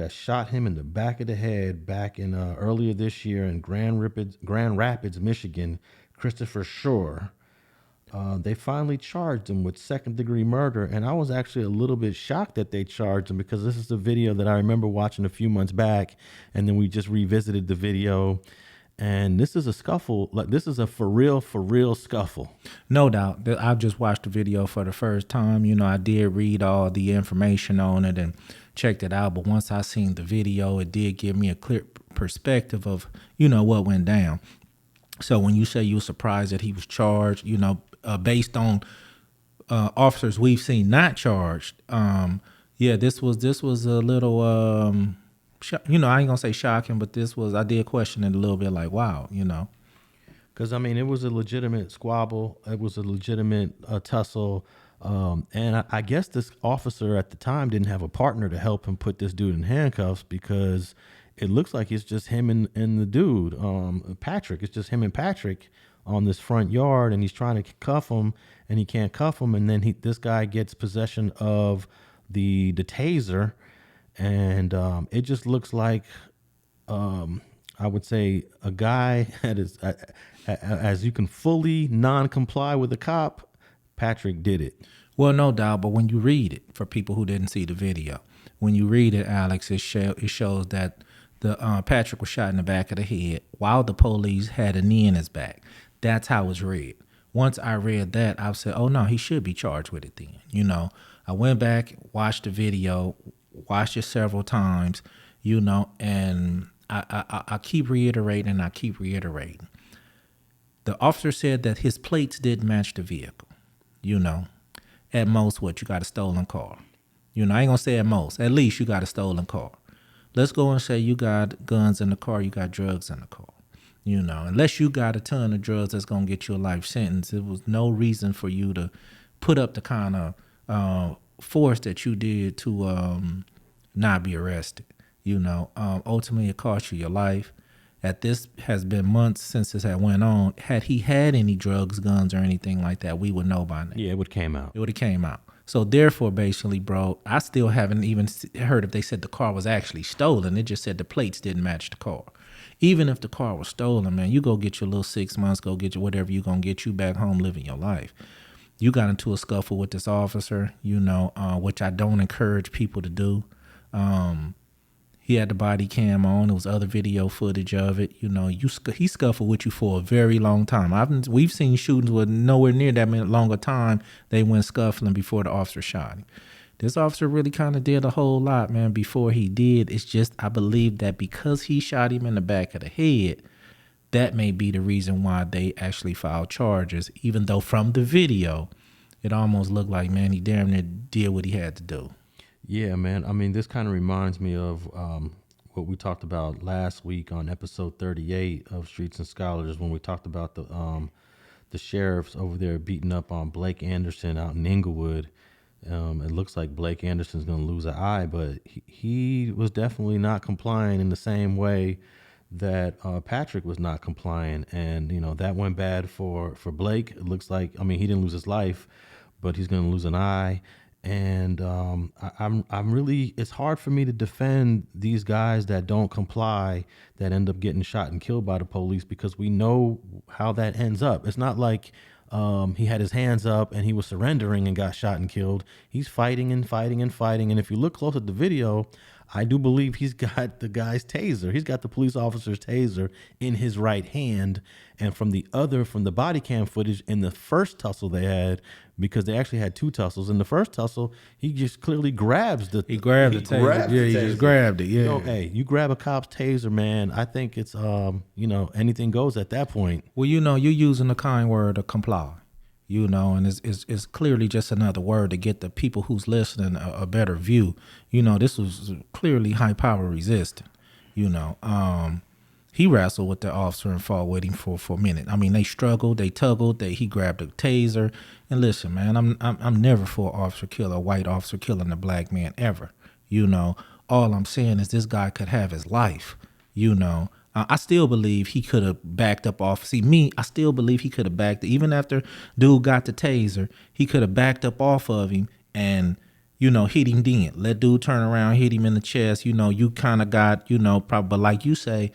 that shot him in the back of the head back in earlier this year in Grand Rapids, Michigan, Christopher Shurr. They finally charged him with second-degree murder, and I was actually a little bit shocked that they charged him because this is the video that I remember watching a few months back, and then we just revisited the video, and this is a scuffle. Like, this is a for real scuffle. No doubt. I've just watched the video for the first time. You know, I did read all the information on it and checked it out, but once I seen the video, it did give me a clear perspective of, you know, what went down. So when you say you were surprised that he was charged, you know, based on officers we've seen not charged, yeah, this was a little, you know, I ain't gonna say shocking, but I did question it a little bit, like, wow, you know. Because, I mean, it was a legitimate squabble. It was a legitimate tussle. And I guess this officer at the time didn't have a partner to help him put this dude in handcuffs, because it looks like it's just him and the dude, Patrick. It's just him and Patrick on this front yard, and he's trying to cuff him, and he can't cuff him. And then this guy gets possession of the taser, and it just looks like, I would say, a guy that is, as you can fully non-comply with a cop, Patrick did it. Well, no doubt, but when you read it, for people who didn't see the video, when you read it, Alex, it shows that the Patrick was shot in the back of the head while the police had a knee in his back. That's how it's read. Once I read that, I said, oh no, he should be charged with it then. You know, I went back, watched the video, watched it several times, you know, and I keep reiterating. The officer said that his plates didn't match the vehicle. You know, at most, what, you got a stolen car. You know, I ain't gonna say at most, at least you got a stolen car. Let's go and say you got guns in the car, you got drugs in the car. You know, unless you got a ton of drugs that's gonna get you a life sentence, it was no reason for you to put up the kind of force that you did to not be arrested. You know, ultimately it cost you your life. This has been months since this had went on. Had he had any drugs, guns, or anything like that, we would know by now. Yeah, it would have came out. It would have came out. So therefore, basically, bro, I still haven't even heard if they said the car was actually stolen. It just said the plates didn't match the car. Even if the car was stolen, man, you go get your little 6 months, go get your whatever you gonna get you back home living your life. You got into a scuffle with this officer, you know, which I don't encourage people to do. He had the body cam on. There was other video footage of it. You know, he scuffled with you for a very long time. We've seen shootings with nowhere near that longer time. They went scuffling before the officer shot him. This officer really kind of did a whole lot, man, before he did. It's just, I believe that because he shot him in the back of the head, that may be the reason why they actually filed charges, even though from the video, it almost looked like, man, he damn near did what he had to do. Yeah, man. I mean, this kind of reminds me of what we talked about last week on episode 38 of Streets and Scholars, when we talked about the sheriffs over there beating up on Blake Anderson out in Inglewood. It looks like Blake Anderson's going to lose an eye, but he was definitely not complying in the same way that Patrick was not complying. And, you know, that went bad for Blake. It looks like, I mean, he didn't lose his life, but he's going to lose an eye. And I'm really, it's hard for me to defend these guys that don't comply, that end up getting shot and killed by the police, because we know how that ends up. It's not like he had his hands up and he was surrendering and got shot and killed. He's fighting and fighting and fighting. And if you look close at the video, I do believe he's got the guy's taser. He's got the police officer's taser in his right hand. And from the body cam footage in the first tussle they had, because they actually had two tussles. In the first tussle, he just clearly grabs the taser. Yeah, he just grabbed it. Yeah. You know, hey, you grab a cop's taser, man. I think it's you know, anything goes at that point. Well, you know, you're using the kind word of comply. You know, and it's clearly just another word to get the people who's listening a better view. You know, this was clearly high power resistant. You know, he wrestled with the officer and fought with him for a minute. I mean, they struggled, they tuggled, he grabbed a taser. And listen, man, I'm never for an officer killer, a white officer killing a black man ever. You know, all I'm saying is this guy could have his life. You know. I still believe he could have backed up off. I still believe he could have backed, even after dude got the taser, he could have backed up off of him and, hit him then. Let dude turn around, hit him in the chest. You kind of got, probably, but like you say,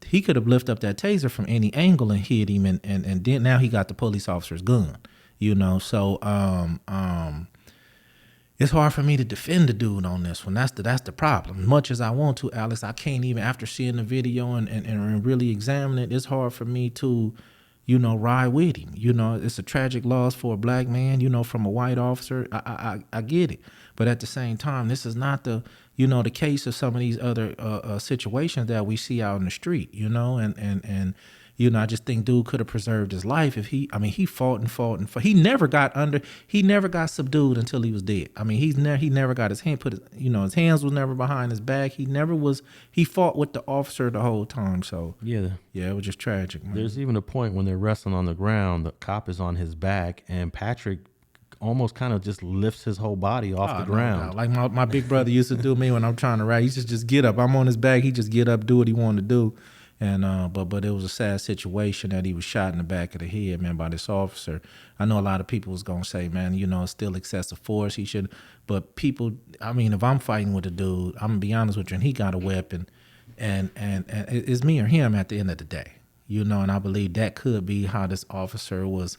he could have lifted up that taser from any angle and hit him, and then now he got the police officer's gun. So it's hard for me to defend the dude on this one. That's the problem. Much as I want to, Alex, I can't even, after seeing the video and really examine it, it's hard for me to, ride with him. It's a tragic loss for a black man, from a white officer. I get it. But at the same time, this is not the case of some of these other situations that we see out in the street, and I just think dude could have preserved his life if he fought and fought and fought. He never got subdued until he was dead. He never got his hand his hands was never behind his back. He fought with the officer the whole time. So yeah, it was just tragic, man. There's even a point when they're wrestling on the ground, the cop is on his back, and Patrick almost kind of just lifts his whole body off the ground. No. Like my big brother used to do me when I'm trying to ride. He just get up. I'm on his back. He just get up, do what he wanted to do. And but it was a sad situation that he was shot in the back of the head, man, by this officer. I know a lot of people was gonna say, man, it's still excessive force. He should, but people, if I'm fighting with a dude, I'm gonna be honest with you, and he got a weapon, and it's me or him at the end of the day, and I believe that could be how this officer was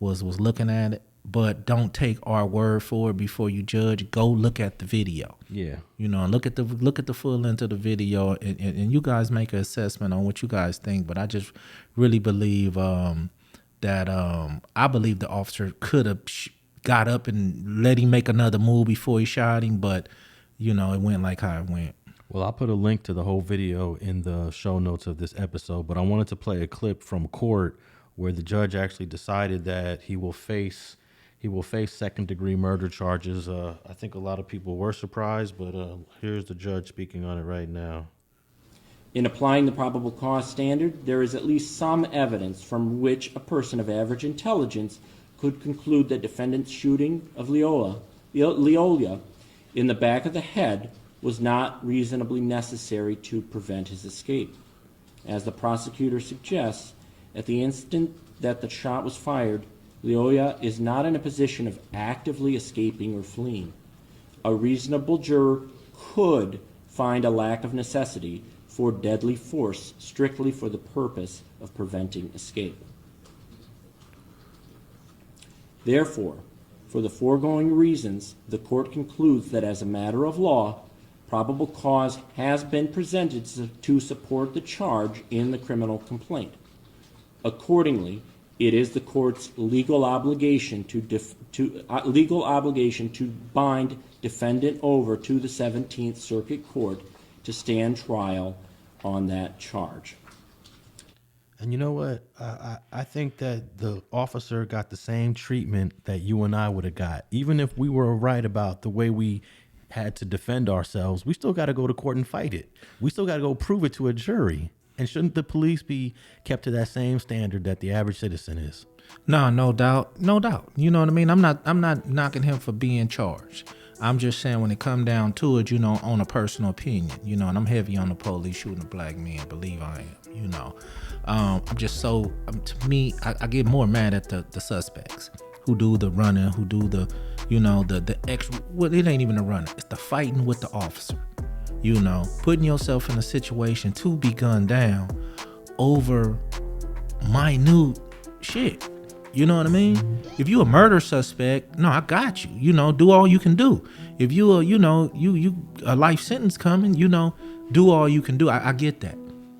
looking at it. But don't take our word for it before you judge. Go look at the video. Yeah. Look at the full length of the video, and you guys make an assessment on what you guys think. But I just really believe that I believe the officer could have got up and let him make another move before he shot him. But it went like how it went. Well, I'll put a link to the whole video in the show notes of this episode. But I wanted to play a clip from court where the judge actually decided that he will face second-degree murder charges. I think a lot of people were surprised, but here's the judge speaking on it right now. In applying the probable cause standard, there is at least some evidence from which a person of average intelligence could conclude that defendant's shooting of Lyoya in the back of the head was not reasonably necessary to prevent his escape. As the prosecutor suggests, at the instant that the shot was fired, Lyoya is not in a position of actively escaping or fleeing. A reasonable juror could find a lack of necessity for deadly force strictly for the purpose of preventing escape. Therefore, for the foregoing reasons, the court concludes that as a matter of law, probable cause has been presented to support the charge in the criminal complaint. Accordingly, it is the court's legal obligation to bind defendant over to the 17th Circuit Court to stand trial on that charge. And you know what? I think that the officer got the same treatment that you and I would have got. Even if we were right about the way we had to defend ourselves, we still got to go to court and fight it. We still got to go prove it to a jury. And shouldn't the police be kept to that same standard that the average citizen is? No doubt. You know what I mean? I'm not knocking him for being charged. I'm just saying when it come down to it, on a personal opinion, and I'm heavy on the police shooting a black man. Believe I am. I'm just so to me, I get more mad at the suspects who do the running, who do the extra. Well, it ain't even a running. It's the fighting with the officer. Putting yourself in a situation to be gunned down over minute shit. You know what I mean? If you a murder suspect, no, I got you. Do all you can do. If you are, you a life sentence coming, do all you can do. I get that.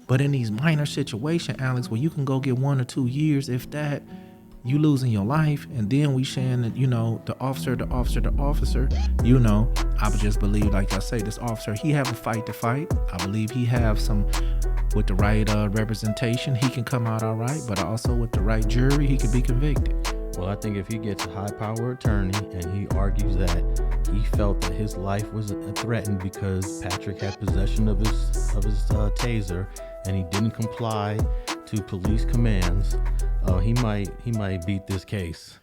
But in these minor situations, Alex, where you can go get 1 or 2 years, if that, you losing your life, and then we saying that, the officer, I would just believe, like I say, this officer, he have a fight to fight. I believe he have some, with the right representation, he can come out all right, but also with the right jury, he could be convicted. Well, I think if he gets a high-power attorney and he argues that he felt that his life was threatened because Patrick had possession of his taser and he didn't comply to police commands, he might beat this case.